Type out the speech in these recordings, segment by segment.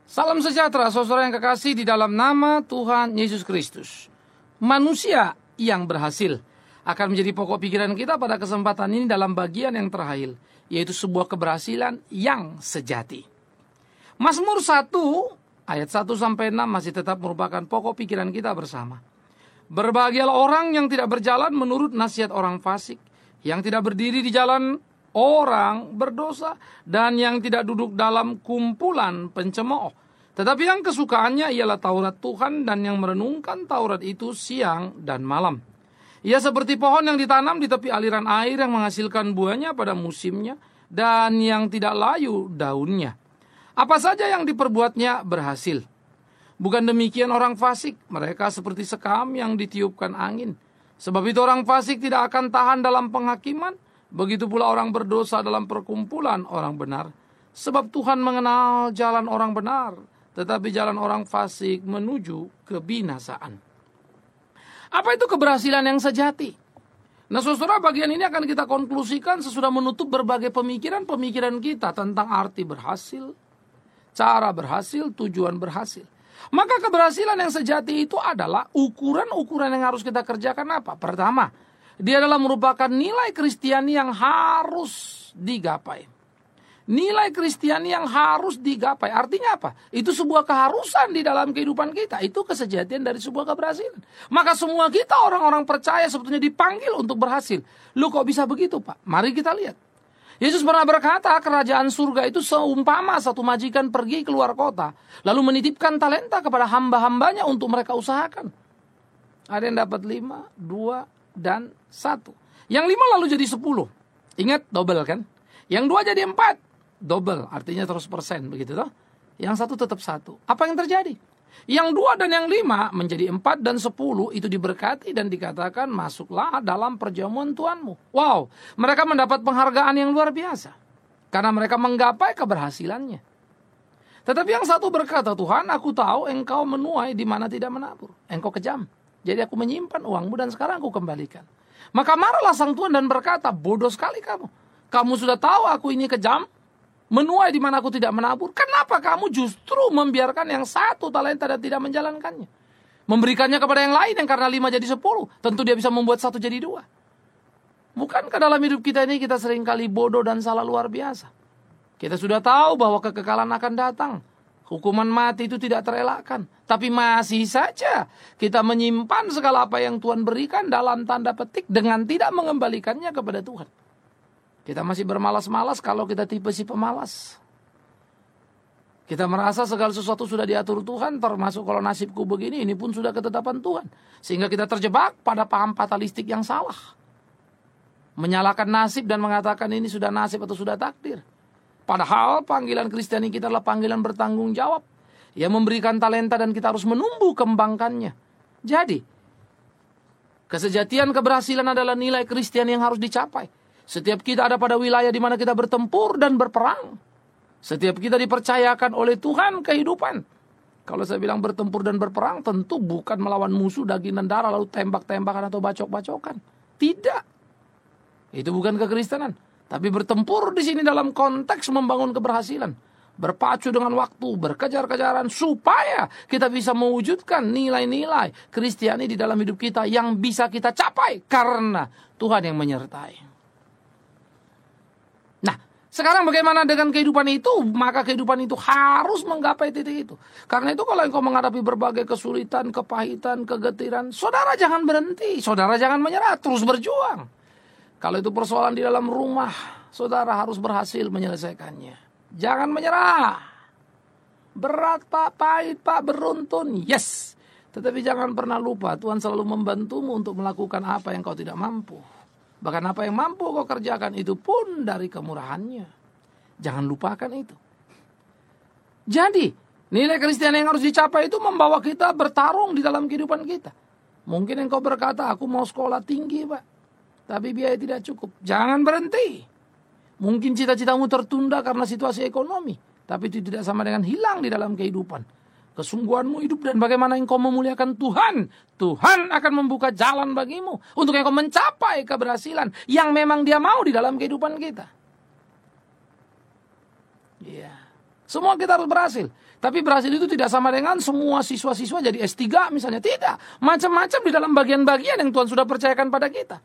Salam sejahtera saudara yang kekasih di dalam nama Tuhan Yesus Kristus. Manusia yang berhasil akan menjadi pokok pikiran kita pada kesempatan ini dalam bagian yang terakhir, yaitu sebuah keberhasilan yang sejati. Mazmur 1 ayat 1-6 masih tetap merupakan pokok pikiran kita bersama. Berbahagialah orang yang tidak berjalan menurut nasihat orang fasik, yang tidak berdiri di jalan orang berdosa, dan yang tidak duduk dalam kumpulan pencemooh. Tetapi yang kesukaannya ialah Taurat Tuhan, dan yang merenungkan Taurat itu siang dan malam. Ia seperti pohon yang ditanam di tepi aliran air yang menghasilkan buahnya pada musimnya, dan yang tidak layu daunnya. Apa saja yang diperbuatnya berhasil. Bukan demikian orang fasik, mereka seperti sekam yang ditiupkan angin. Sebab itu orang fasik tidak akan tahan dalam penghakiman, begitu pula orang berdosa dalam perkumpulan orang benar. Sebab Tuhan mengenal jalan orang benar, tetapi jalan orang fasik menuju kebinasaan. Apa itu keberhasilan yang sejati? Nah saudara, bagian ini akan kita konklusikan sesudah menutup berbagai pemikiran-pemikiran kita tentang arti berhasil, cara berhasil, tujuan berhasil. Maka keberhasilan yang sejati itu adalah ukuran-ukuran yang harus kita kerjakan apa? Pertama, dia adalah merupakan nilai Kristiani yang harus digapai. Nilai Kristiani yang harus digapai. Artinya apa? Itu sebuah keharusan di dalam kehidupan kita. Itu kesejatian dari sebuah keberhasilan. Maka semua kita orang-orang percaya sebetulnya dipanggil untuk berhasil. Lu kok bisa begitu, Pak? Mari kita lihat. Yesus pernah berkata, kerajaan surga itu seumpama satu majikan pergi keluar kota, lalu menitipkan talenta kepada hamba-hambanya untuk mereka usahakan. Ada yang dapat 5, 2, dan 1. Yang 5 lalu jadi 10. Ingat, double kan? Yang 2 jadi 4. Double, artinya terus persen, begitu toh? Yang 1 tetap 1. Apa yang terjadi? Yang 2 dan yang 5 menjadi 4 dan 10 itu diberkati dan dikatakan masuklah dalam perjamuan Tuhanmu. Wow, mereka mendapat penghargaan yang luar biasa karena mereka menggapai keberhasilannya. Tetapi yang 1 berkata, Tuhan, aku tahu engkau menuai di mana tidak menabur. Engkau kejam. Jadi aku menyimpan uangmu dan sekarang aku kembalikan. Maka marahlah sang Tuhan dan berkata, bodoh sekali kamu. Kamu sudah tahu aku ini kejam, menuai di mana aku tidak menabur. Kenapa kamu justru membiarkan yang 1 talenta dan tidak menjalankannya? Memberikannya kepada yang lain yang karena 5 jadi 10. Tentu dia bisa membuat 1 jadi 2. Bukankah dalam hidup kita ini kita seringkali bodoh dan salah luar biasa? Kita sudah tahu bahwa kekekalan akan datang. Hukuman mati itu tidak terelakkan. Tapi masih saja kita menyimpan segala apa yang Tuhan berikan dalam tanda petik dengan tidak mengembalikannya kepada Tuhan. Kita masih bermalas-malas kalau kita tipe si pemalas. Kita merasa segala sesuatu sudah diatur Tuhan, termasuk kalau nasibku begini, ini pun sudah ketetapan Tuhan. Sehingga kita terjebak pada paham fatalistik yang salah. Menyalahkan nasib dan mengatakan ini sudah nasib atau sudah takdir. Padahal panggilan Kristiani kita adalah panggilan bertanggung jawab. Yang memberikan talenta dan kita harus menumbuh kembangkannya. Jadi, kesejatian keberhasilan adalah nilai Kristiani yang harus dicapai. Setiap kita ada pada wilayah di mana kita bertempur dan berperang. Setiap kita dipercayakan oleh Tuhan kehidupan. Kalau saya bilang bertempur dan berperang, tentu bukan melawan musuh daging dan darah lalu tembak-tembakan atau bacok-bacokan. Tidak. Itu bukan kekristenan. Tapi bertempur di sini dalam konteks membangun keberhasilan. Berpacu dengan waktu, berkejar-kejaran supaya kita bisa mewujudkan nilai-nilai Kristiani di dalam hidup kita yang bisa kita capai karena Tuhan yang menyertai. Nah, sekarang bagaimana dengan kehidupan itu? Maka kehidupan itu harus menggapai titik itu. Karena itu kalau engkau menghadapi berbagai kesulitan, kepahitan, kegetiran, saudara jangan berhenti, saudara jangan menyerah, terus berjuang. Kalau itu persoalan di dalam rumah, saudara harus berhasil menyelesaikannya. Jangan menyerah. Berat Pak, pahit Pak, beruntun, yes. Tetapi jangan pernah lupa, Tuhan selalu membantumu untuk melakukan apa yang kau tidak mampu. Bahkan apa yang mampu kau kerjakan itu pun dari kemurahannya. Jangan lupakan itu. Jadi, nilai Kristiani yang harus dicapai itu membawa kita bertarung di dalam kehidupan kita. Mungkin engkau berkata, aku mau sekolah tinggi Pak, tapi biaya tidak cukup. Jangan berhenti. Mungkin cita-citamu tertunda karena situasi ekonomi, tapi itu tidak sama dengan hilang di dalam kehidupan. Kesungguhanmu hidup dan bagaimana engkau memuliakan Tuhan. Tuhan akan membuka jalan bagimu untuk engkau mencapai keberhasilan yang memang Dia mau di dalam kehidupan kita. Iya. Semua kita harus berhasil. Tapi berhasil itu tidak sama dengan semua siswa-siswa jadi S3 misalnya. Tidak. Macam-macam di dalam bagian-bagian yang Tuhan sudah percayakan pada kita.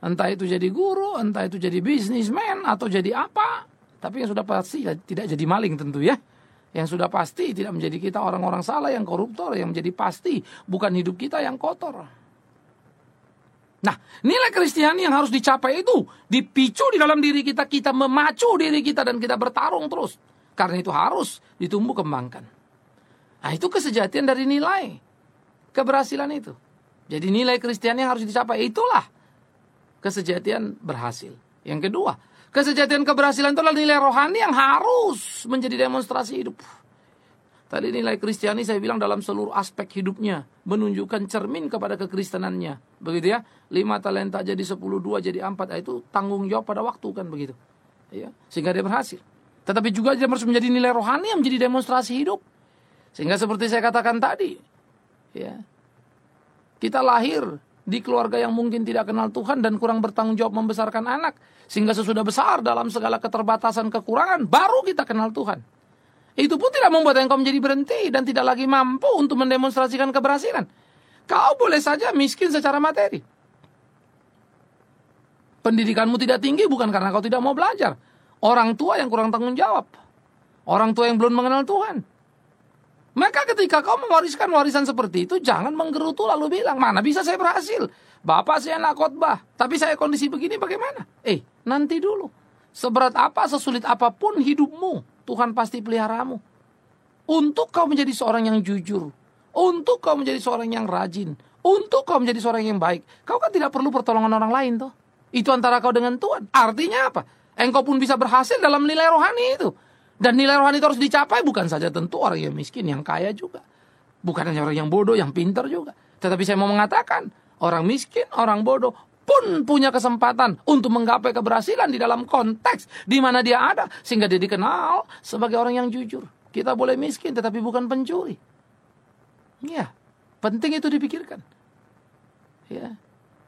Entah itu jadi guru, entah itu jadi bisnismen, atau jadi apa. Tapi yang sudah pasti tidak jadi maling tentu ya. Yang sudah pasti tidak menjadi kita orang-orang salah yang koruptor. Yang menjadi pasti bukan hidup kita yang kotor. Nah, nilai Kristiani yang harus dicapai itu dipicu di dalam diri kita. Kita memacu diri kita dan kita bertarung terus. Karena itu harus ditumbuh kembangkan. Nah, itu kesejatian dari nilai keberhasilan itu. Jadi nilai Kristiani yang harus dicapai itulah kesejatian berhasil. Yang kedua, kesejatian keberhasilan itu adalah nilai rohani yang harus menjadi demonstrasi hidup. Tadi nilai Kristiani saya bilang dalam seluruh aspek hidupnya menunjukkan cermin kepada kekristenannya. Begitu ya. 5 talenta jadi 10, 2 jadi 4. Itu tanggung jawab pada waktu kan begitu. Ya, sehingga dia berhasil. Tetapi juga dia harus menjadi nilai rohani yang menjadi demonstrasi hidup. Sehingga seperti saya katakan tadi, ya, kita lahir di keluarga yang mungkin tidak kenal Tuhan dan kurang bertanggung jawab membesarkan anak. Sehingga sesudah besar dalam segala keterbatasan kekurangan, baru kita kenal Tuhan. Itu pun tidak membuat engkau menjadi berhenti dan tidak lagi mampu untuk mendemonstrasikan keberhasilan. Kau boleh saja miskin secara materi. Pendidikanmu tidak tinggi bukan karena kau tidak mau belajar. Orang tua yang kurang tanggung jawab. Orang tua yang belum mengenal Tuhan. Maka ketika kau mewariskan warisan seperti itu, jangan menggerutu lalu bilang, mana bisa saya berhasil? Bapak saya anak khotbah, tapi saya kondisi begini bagaimana? Nanti dulu. Seberat apa, sesulit apapun hidupmu, Tuhan pasti peliharamu. Untuk kau menjadi seorang yang jujur. Untuk kau menjadi seorang yang rajin. Untuk kau menjadi seorang yang baik. Kau kan tidak perlu pertolongan orang lain toh. Itu antara kau dengan Tuhan. Artinya apa? Engkau pun bisa berhasil dalam nilai rohani itu. Dan nilai rohani itu harus dicapai bukan saja tentu orang yang miskin, yang kaya juga. Bukan hanya orang yang bodoh, yang pintar juga. Tetapi saya mau mengatakan, orang miskin, orang bodoh pun punya kesempatan untuk menggapai keberhasilan di dalam konteks di mana dia ada. Sehingga dia dikenal sebagai orang yang jujur. Kita boleh miskin tetapi bukan pencuri. Ya, penting itu dipikirkan. Ya,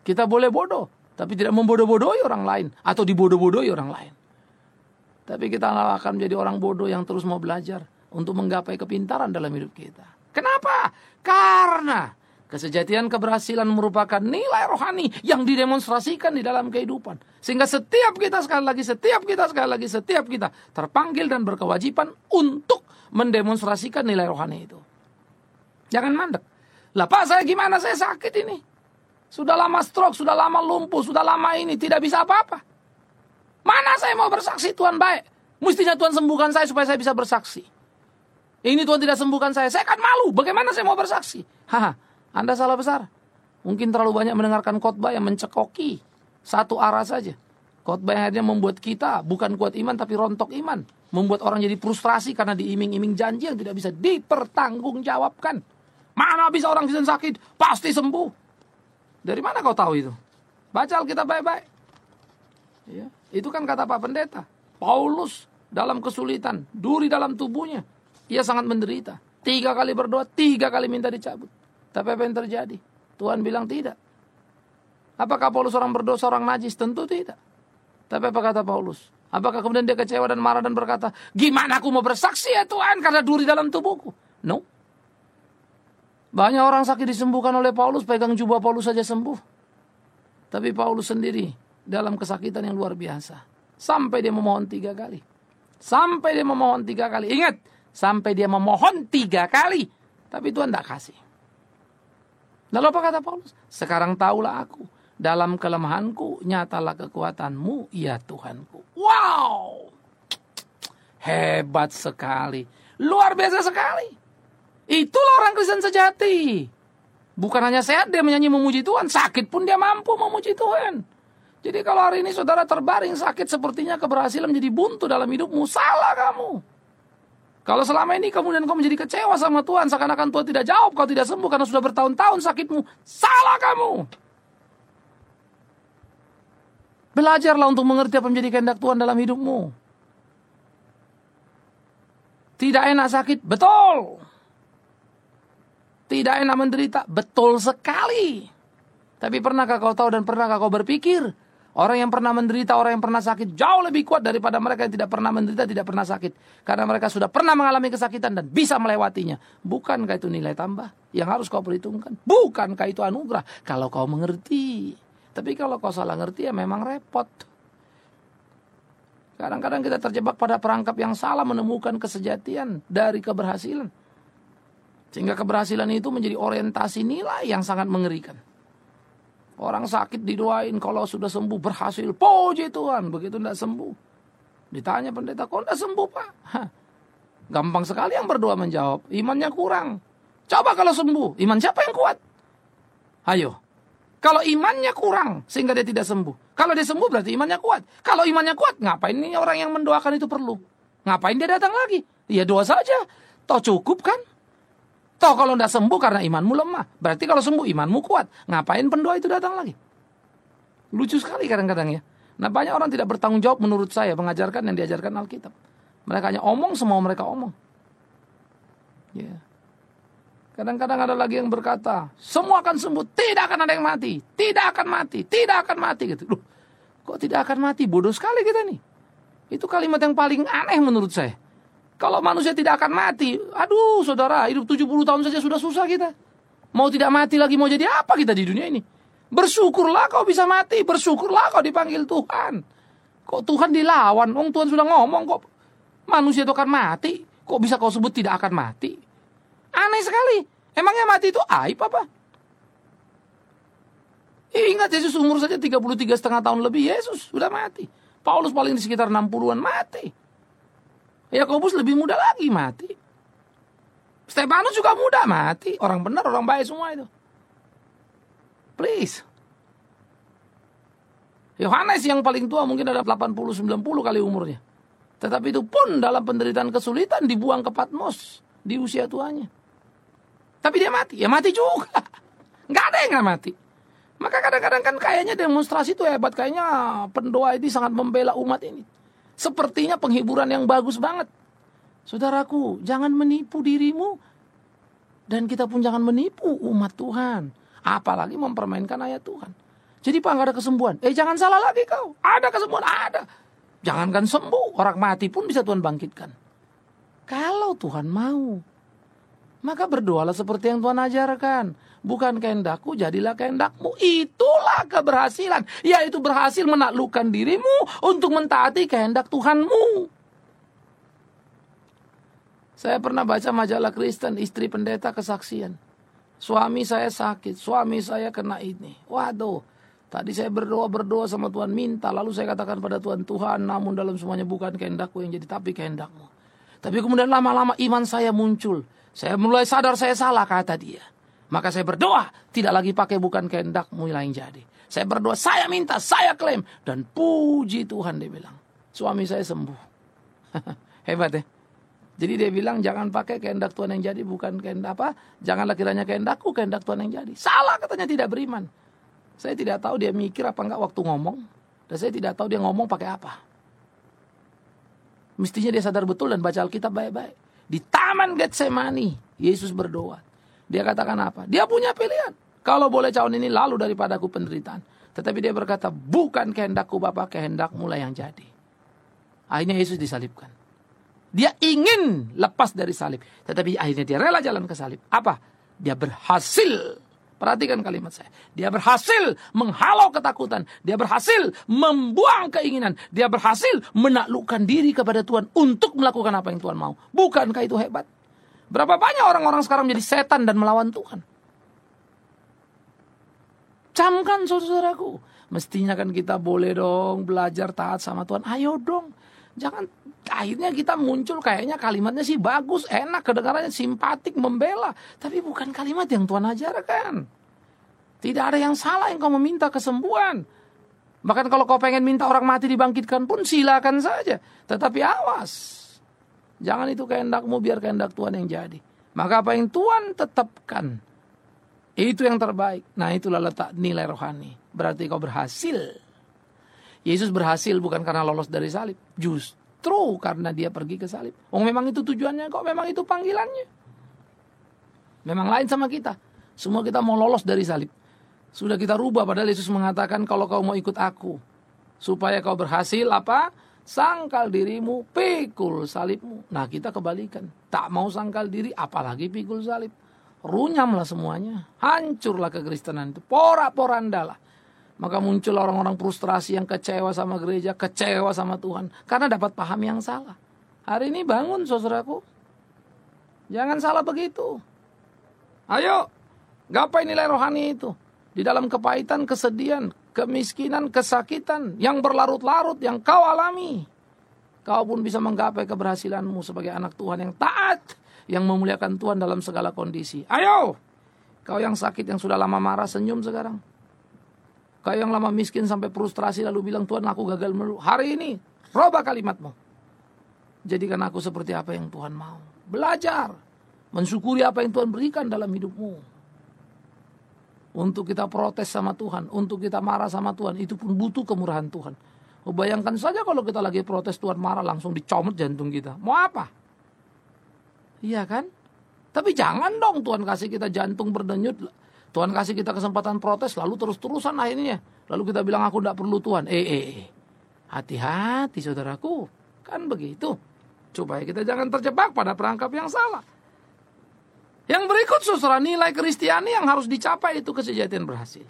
kita boleh bodoh tapi tidak membodoh-bodohi orang lain atau dibodoh-bodohi orang lain. Tapi kita akan menjadi orang bodoh yang terus mau belajar untuk menggapai kepintaran dalam hidup kita. Kenapa? Karena kesejatian keberhasilan merupakan nilai rohani yang didemonstrasikan di dalam kehidupan. Sehingga setiap kita terpanggil dan berkewajiban untuk mendemonstrasikan nilai rohani itu. Jangan mandek. Lah Pak, saya gimana? Saya sakit ini. Sudah lama stroke, sudah lama lumpuh, sudah lama ini. Tidak bisa apa-apa. Mana saya mau bersaksi Tuhan baik? Mestinya Tuhan sembuhkan saya supaya saya bisa bersaksi. Ini Tuhan tidak sembuhkan saya kan malu. Bagaimana saya mau bersaksi? Anda salah besar. Mungkin terlalu banyak mendengarkan khotbah yang mencekoki satu arah saja. Khotbah yang akhirnya membuat kita bukan kuat iman tapi rontok iman. Membuat orang jadi frustrasi karena diiming-iming janji yang tidak bisa dipertanggungjawabkan. Mana bisa orang sedang sakit pasti sembuh. Dari mana kau tahu itu? Baca Alkitab baik-baik. Ya, itu kan kata Pak Pendeta. Paulus dalam kesulitan, duri dalam tubuhnya. Ia sangat menderita. 3 kali berdoa, 3 kali minta dicabut. Tapi apa yang terjadi? Tuhan bilang tidak. Apakah Paulus orang berdosa, orang najis? Tentu tidak. Tapi apa kata Paulus? Apakah kemudian dia kecewa dan marah dan berkata, gimana aku mau bersaksi ya Tuhan karena duri dalam tubuhku? No. Banyak orang sakit disembuhkan oleh Paulus, pegang jubah Paulus saja sembuh. Tapi Paulus sendiri dalam kesakitan yang luar biasa. Sampai dia memohon 3 kali. Sampai dia memohon 3 kali. Ingat, sampai dia memohon 3 kali. Tapi Tuhan tidak kasih. Lalu apa kata Paulus? Sekarang tahulah aku. Dalam kelemahanku, nyatalah kekuatanmu, ya Tuhanku. Wow! Hebat sekali. Luar biasa sekali. Itulah orang Kristen sejati. Bukan hanya sehat dia menyanyi memuji Tuhan. Sakit pun dia mampu memuji Tuhan. Jadi kalau hari ini saudara terbaring sakit, sepertinya keberhasilan menjadi buntu dalam hidupmu. Salah kamu. Kalau selama ini kemudian kau menjadi kecewa sama Tuhan, seakan-akan Tuhan tidak jawab, kau tidak sembuh karena sudah bertahun-tahun sakitmu. Salah kamu. Belajarlah untuk mengerti apa menjadi kehendak Tuhan dalam hidupmu. Tidak enak sakit, betul. Tidak enak menderita, betul sekali. Tapi pernahkah kau tahu dan pernahkah kau berpikir Orang yang pernah menderita, orang yang pernah sakit jauh lebih kuat daripada mereka yang tidak pernah menderita, tidak pernah sakit. Karena mereka sudah pernah mengalami kesakitan dan bisa melewatinya. Bukankah itu nilai tambah yang harus kau perhitungkan? Bukankah itu anugerah kalau kau mengerti? Tapi kalau kau salah ngerti ya memang repot. Kadang-kadang kita terjebak pada perangkap yang salah menemukan kesejatian dari keberhasilan. Sehingga keberhasilan itu menjadi orientasi nilai yang sangat mengerikan. Orang sakit didoain, kalau sudah sembuh berhasil, puji Tuhan. Begitu tidak sembuh, ditanya pendeta, kok tidak sembuh Pak? Gampang sekali yang berdoa menjawab, imannya kurang. Coba kalau sembuh, iman siapa yang kuat? Ayo, kalau imannya kurang sehingga dia tidak sembuh. Kalau dia sembuh berarti imannya kuat. Kalau imannya kuat, ngapain ini orang yang mendoakan itu perlu? Ngapain dia datang lagi? Ya doa saja, toh cukup kan? Toh kalau tidak sembuh karena imanmu lemah. Berarti kalau sembuh imanmu kuat. Ngapain pendoa itu datang lagi? Lucu sekali kadang-kadang ya. Nah banyak orang tidak bertanggung jawab menurut saya mengajarkan yang diajarkan Alkitab. Mereka hanya omong semua mereka omong. Ya. Kadang-kadang ada lagi yang berkata, semua akan sembuh, tidak akan ada yang mati. Tidak akan mati, tidak akan mati. Gitu. Loh, kok tidak akan mati? Bodoh sekali kita nih. Itu kalimat yang paling aneh menurut saya. Kalau manusia tidak akan mati, aduh saudara, hidup 70 tahun saja sudah susah kita. Mau tidak mati lagi, mau jadi apa kita di dunia ini? Bersyukurlah kau bisa mati, bersyukurlah kau dipanggil Tuhan. Kok Tuhan dilawan? Tuhan sudah ngomong kok manusia itu akan mati. Kok bisa kau sebut tidak akan mati? Aneh sekali. Emangnya mati itu aib apa? Ingat Yesus umur saja 33,5 tahun lebih, Yesus sudah mati. Paulus paling di sekitar 60-an mati. Yakobus lebih muda lagi mati. Stefanus juga muda mati. Orang benar, orang baik semua itu. Please. Yohanes yang paling tua mungkin ada 80-90 kali umurnya. Tetapi itu pun dalam penderitaan kesulitan dibuang ke Patmos di usia tuanya. Tapi dia mati. Ya mati juga. Nggak ada yang nggak mati. Maka kadang-kadang kan kayaknya demonstrasi itu hebat. Kayaknya pendoa ini sangat membela umat ini. Sepertinya penghiburan yang bagus banget. Saudaraku, jangan menipu dirimu. Dan kita pun jangan menipu umat Tuhan. Apalagi mempermainkan ayat Tuhan. Jadi Pak, nggak ada kesembuhan. Jangan salah lagi kau. Ada kesembuhan, ada. Jangankan sembuh, orang mati pun bisa Tuhan bangkitkan. Kalau Tuhan mau. Maka berdoalah seperti yang Tuhan ajarkan. Bukan kehendakku, jadilah kehendakmu. Itulah keberhasilan. Yaitu berhasil menaklukkan dirimu untuk mentaati kehendak Tuhanmu. Saya pernah baca majalah Kristen, istri pendeta kesaksian. Suami saya sakit, suami saya kena ini. Waduh, tadi saya berdoa sama Tuhan, minta. Lalu saya katakan pada Tuhan, Tuhan, namun dalam semuanya bukan kehendakku yang jadi, tapi kehendakmu. Tapi kemudian lama-lama iman saya muncul. Saya mulai sadar saya salah, kata dia. Maka saya berdoa, tidak lagi pakai bukan kehendakmu yang jadi. Saya berdoa, saya minta, saya klaim. Dan puji Tuhan, dia bilang. Suami saya sembuh. Hebat ya. Jadi dia bilang, jangan pakai kehendak Tuhan yang jadi, bukan kehendak apa. Janganlah kiranya kehendakku, kehendak Tuhan yang jadi. Salah katanya, tidak beriman. Saya tidak tahu dia mikir apa enggak waktu ngomong. Dan saya tidak tahu dia ngomong pakai apa. Mestinya dia sadar betul dan baca Alkitab baik-baik. Di Taman Getsemani, Yesus berdoa. Dia katakan apa? Dia punya pilihan. Kalau boleh cawan ini lalu daripadaku penderitaan. Tetapi dia berkata, bukan kehendakku Bapa, kehendakmu lah yang jadi. Akhirnya Yesus disalibkan. Dia ingin lepas dari salib. Tetapi akhirnya dia rela jalan ke salib. Apa? Dia berhasil. Perhatikan kalimat saya. Dia berhasil menghalau ketakutan. Dia berhasil membuang keinginan. Dia berhasil menaklukkan diri kepada Tuhan untuk melakukan apa yang Tuhan mau. Bukankah itu hebat? Berapa banyak orang-orang sekarang menjadi setan dan melawan Tuhan? Camkan saudaraku. Mestinya kan kita boleh dong belajar taat sama Tuhan. Ayo dong. Jangan akhirnya kita muncul kayaknya kalimatnya sih bagus, enak, kedengarannya simpatik, membela. Tapi bukan kalimat yang Tuhan ajarkan. Tidak ada yang salah yang kau meminta kesembuhan. Bahkan kalau kau pengen minta orang mati dibangkitkan pun silakan saja. Tetapi awas. Jangan itu kehendakmu, biar kehendak Tuhan yang jadi. Maka apa yang Tuhan tetapkan, itu yang terbaik. Nah itulah letak nilai rohani. Berarti kau berhasil. Yesus berhasil bukan karena lolos dari salib. Justru karena dia pergi ke salib. Memang itu tujuannya kok, memang itu panggilannya. Memang lain sama kita. Semua kita mau lolos dari salib. Sudah kita rubah, padahal Yesus mengatakan kalau kau mau ikut aku, Supaya kau berhasil apa? Sangkal dirimu, pikul salibmu. Nah, kita kebalikan. Tak mau sangkal diri, apalagi pikul salib. Runyamlah semuanya. Hancurlah kekristenan itu. Porak-porandalah. Maka muncul orang-orang frustrasi yang kecewa sama gereja, kecewa sama Tuhan. Karena dapat paham yang salah. Hari ini bangun, saudaraku. Jangan salah begitu. Ayo, gapai nilai rohani itu. Di dalam kepahitan, kesedihan, kemiskinan, kesakitan yang berlarut-larut yang kau alami, kau pun bisa menggapai keberhasilanmu sebagai anak Tuhan yang taat, yang memuliakan Tuhan dalam segala kondisi. Ayo, kau yang sakit, yang sudah lama marah, senyum sekarang. Kau yang lama miskin sampai frustrasi lalu bilang, Tuhan aku gagal melulu. Hari ini, rubah kalimatmu. Jadikan aku seperti apa yang Tuhan mau. Belajar, mensyukuri apa yang Tuhan berikan dalam hidupmu. Untuk kita protes sama Tuhan, untuk kita marah sama Tuhan, itu pun butuh kemurahan Tuhan. Bayangkan saja kalau kita lagi protes, Tuhan marah, langsung dicomot jantung kita. Mau apa? Iya kan? Tapi jangan dong Tuhan kasih kita jantung berdenyut. Tuhan kasih kita kesempatan protes, lalu terus-terusan akhirnya. Lalu kita bilang aku tidak perlu Tuhan. Hati-hati saudaraku. Kan begitu. Supaya kita jangan terjebak pada perangkap yang salah. Yang berikut saudara, nilai Kristiani yang harus dicapai itu kesejatian berhasil.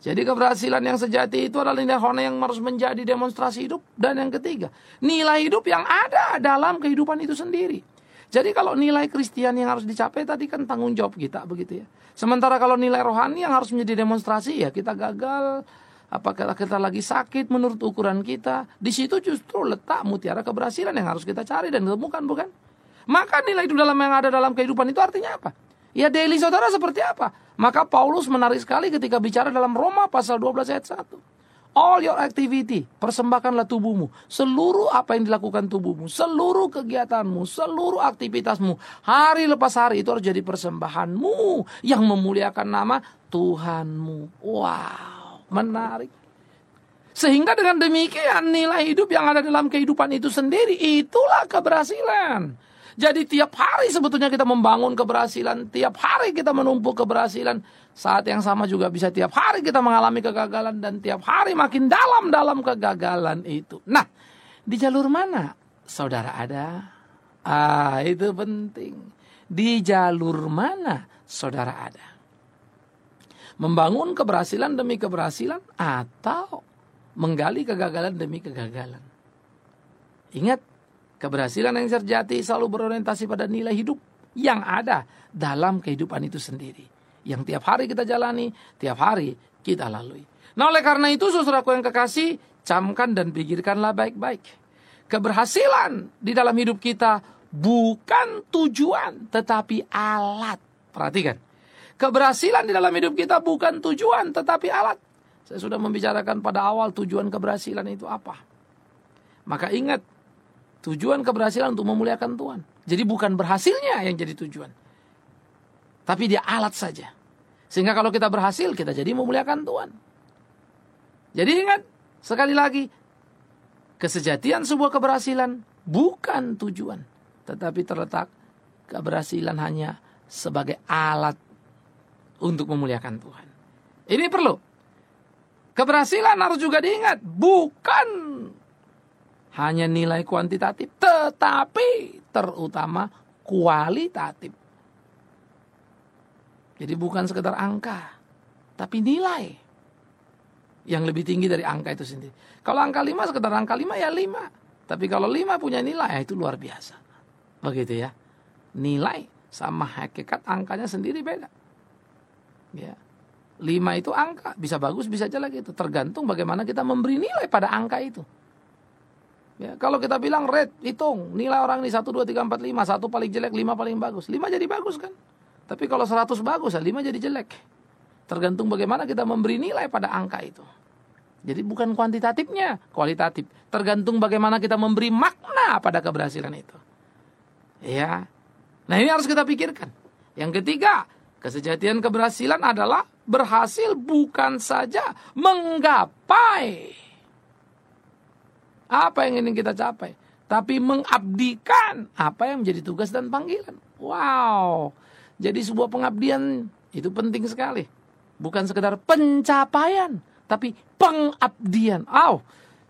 Jadi keberhasilan yang sejati itu adalah nilai rohani yang harus menjadi demonstrasi hidup. Dan yang ketiga, nilai hidup yang ada dalam kehidupan itu sendiri. Jadi kalau nilai Kristiani yang harus dicapai tadi kan tanggung jawab kita begitu ya. Sementara kalau nilai rohani yang harus menjadi demonstrasi ya kita gagal, apakah kita lagi sakit menurut ukuran kita. Di situ justru letak mutiara keberhasilan yang harus kita cari dan temukan, bukan? Maka nilai hidup dalam yang ada dalam kehidupan itu artinya apa? Ya daily saudara seperti apa? Maka Paulus menarik sekali ketika bicara dalam Roma pasal 12 ayat 1. All your activity, persembahkanlah tubuhmu. Seluruh apa yang dilakukan tubuhmu, seluruh kegiatanmu, seluruh aktivitasmu, hari lepas hari itu harus jadi persembahanmu yang memuliakan nama Tuhanmu. Wow, menarik. Sehingga dengan demikian nilai hidup yang ada dalam kehidupan itu sendiri, itulah keberhasilan. Jadi tiap hari sebetulnya kita membangun keberhasilan, tiap hari kita menumpuk keberhasilan. Saat yang sama juga bisa tiap hari kita mengalami kegagalan dan tiap hari makin dalam kegagalan itu. Nah, di jalur mana saudara ada? Itu penting. Di jalur mana saudara ada? Membangun keberhasilan demi keberhasilan atau menggali kegagalan demi kegagalan? Ingat, keberhasilan yang sejati selalu berorientasi pada nilai hidup yang ada dalam kehidupan itu sendiri. Yang tiap hari kita jalani, tiap hari kita lalui. Nah oleh karena itu saudaraku yang kekasih, camkan dan pikirkanlah baik-baik. Keberhasilan di dalam hidup kita bukan tujuan tetapi alat. Perhatikan. Keberhasilan di dalam hidup kita bukan tujuan tetapi alat. Saya sudah membicarakan pada awal tujuan keberhasilan itu apa. Maka ingat, tujuan keberhasilan untuk memuliakan Tuhan. Jadi bukan berhasilnya yang jadi tujuan. Tapi dia alat saja. Sehingga kalau kita berhasil, kita jadi memuliakan Tuhan. Jadi ingat, sekali lagi, kesejatian sebuah keberhasilan bukan tujuan. Tetapi terletak keberhasilan hanya sebagai alat untuk memuliakan Tuhan. Ini perlu. Keberhasilan harus juga diingat, bukan hanya nilai kuantitatif, tetapi terutama kualitatif. Jadi bukan sekedar angka, tapi nilai yang lebih tinggi dari angka itu sendiri. Kalau angka 5 sekedar angka 5 ya 5. Tapi kalau 5 punya nilai ya itu luar biasa. Begitu ya. Nilai sama hakikat angkanya sendiri beda. Ya. 5 itu angka, bisa bagus bisa jelek itu. Tergantung bagaimana kita memberi nilai pada angka itu. Ya, kalau kita bilang rate, hitung nilai orang ini 1, 2, 3, 4, 5. 1 paling jelek, 5 paling bagus. 5 jadi bagus kan. Tapi kalau 100 bagus, 5 jadi jelek. Tergantung bagaimana kita memberi nilai pada angka itu. Jadi bukan kuantitatifnya, kualitatif. Tergantung bagaimana kita memberi makna pada keberhasilan itu. Ya. Nah ini harus kita pikirkan. Yang ketiga, kesejatian keberhasilan adalah berhasil bukan saja menggapai apa yang ingin kita capai, tapi mengabdikan apa yang menjadi tugas dan panggilan. Wow. Jadi sebuah pengabdian itu penting sekali. Bukan sekedar pencapaian, tapi pengabdian.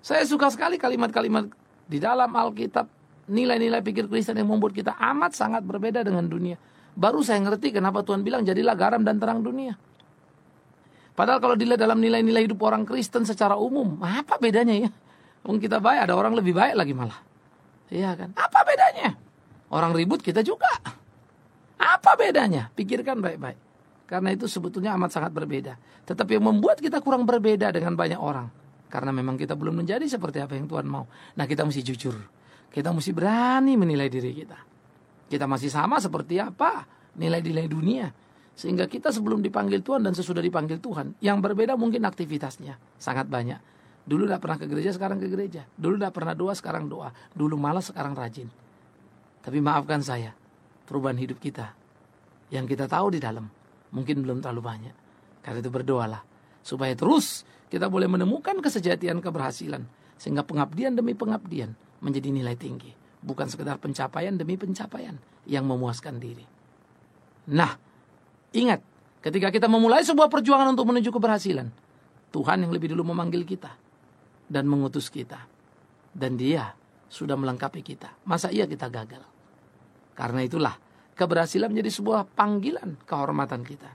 Saya suka sekali kalimat-kalimat di dalam Alkitab, nilai-nilai pikir Kristen yang membuat kita amat sangat berbeda dengan dunia. Baru saya ngerti kenapa Tuhan bilang jadilah garam dan terang dunia. Padahal kalau dilihat dalam nilai-nilai hidup orang Kristen secara umum, apa bedanya ya? Wong kita baik, ada orang lebih baik lagi malah. Iya kan? Apa bedanya? Orang ribut kita juga. Apa bedanya? Pikirkan baik-baik. Karena itu sebetulnya amat sangat berbeda. Tetapi yang membuat kita kurang berbeda dengan banyak orang, karena memang kita belum menjadi seperti apa yang Tuhan mau. Nah, kita mesti jujur. Kita mesti berani menilai diri kita. Kita masih sama seperti apa nilai-nilai dunia. Sehingga kita sebelum dipanggil Tuhan dan sesudah dipanggil Tuhan, yang berbeda mungkin aktivitasnya sangat banyak. Dulu tidak pernah ke gereja, sekarang ke gereja. Dulu tidak pernah doa, sekarang doa. Dulu malas, sekarang rajin. Tapi maafkan saya, perubahan hidup kita yang kita tahu di dalam mungkin belum terlalu banyak. Karena itu berdoalah supaya terus kita boleh menemukan kesejatian keberhasilan, sehingga pengabdian demi pengabdian menjadi nilai tinggi, bukan sekedar pencapaian demi pencapaian yang memuaskan diri. Nah, ingat, ketika kita memulai sebuah perjuangan untuk menuju keberhasilan, Tuhan yang lebih dulu memanggil kita dan mengutus kita, dan Dia sudah melengkapi kita. Masa iya kita gagal? Karena itulah keberhasilan menjadi sebuah panggilan kehormatan kita.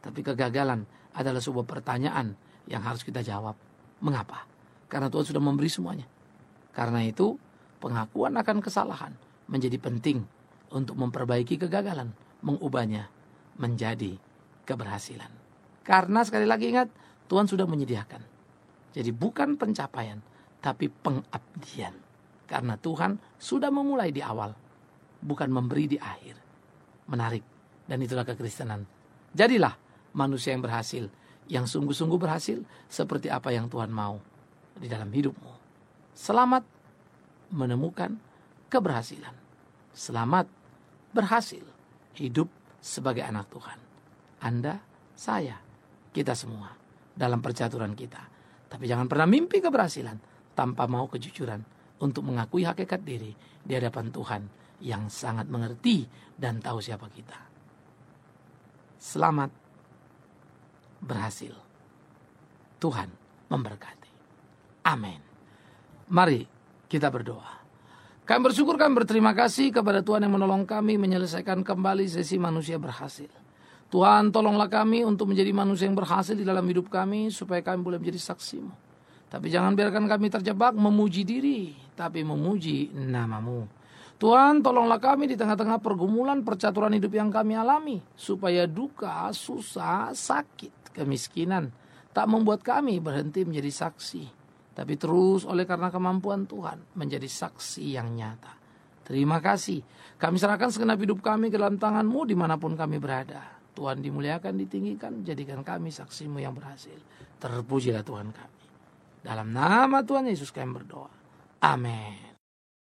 Tapi kegagalan adalah sebuah pertanyaan yang harus kita jawab. Mengapa? Karena Tuhan sudah memberi semuanya. Karena itu pengakuan akan kesalahan menjadi penting untuk memperbaiki kegagalan, mengubahnya menjadi keberhasilan. Karena sekali lagi ingat, Tuhan sudah menyediakan. Jadi bukan pencapaian, tapi pengabdian. Karena Tuhan sudah memulai di awal, bukan memberi di akhir. Menarik, dan itulah kekristenan. Jadilah manusia yang berhasil, yang sungguh-sungguh berhasil seperti apa yang Tuhan mau di dalam hidupmu. Selamat menemukan keberhasilan. Selamat berhasil hidup sebagai anak Tuhan. Anda, saya, kita semua dalam percaturan kita. Tapi jangan pernah mimpi keberhasilan tanpa mau kejujuran untuk mengakui hakikat diri di hadapan Tuhan yang sangat mengerti dan tahu siapa kita. Selamat berhasil. Tuhan memberkati. Amin. Mari kita berdoa. Kami bersyukur, kami berterima kasih kepada Tuhan yang menolong kami menyelesaikan kembali sesi manusia berhasil. Tuhan, tolonglah kami untuk menjadi manusia yang berhasil di dalam hidup kami, supaya kami boleh menjadi saksi-Mu. Tapi jangan biarkan kami terjebak memuji diri, tapi memuji nama-Mu. Tuhan, tolonglah kami di tengah-tengah pergumulan percaturan hidup yang kami alami, supaya duka, susah, sakit, kemiskinan tak membuat kami berhenti menjadi saksi, tapi terus oleh karena kemampuan Tuhan menjadi saksi yang nyata. Terima kasih. Kami serahkan segenap hidup kami ke dalam tangan-Mu dimanapun kami berada. Tuhan dimuliakan, ditinggikan, jadikan kami saksi-Mu yang berhasil. Terpujilah Tuhan kami. Dalam nama Tuhan Yesus kami berdoa. Amin.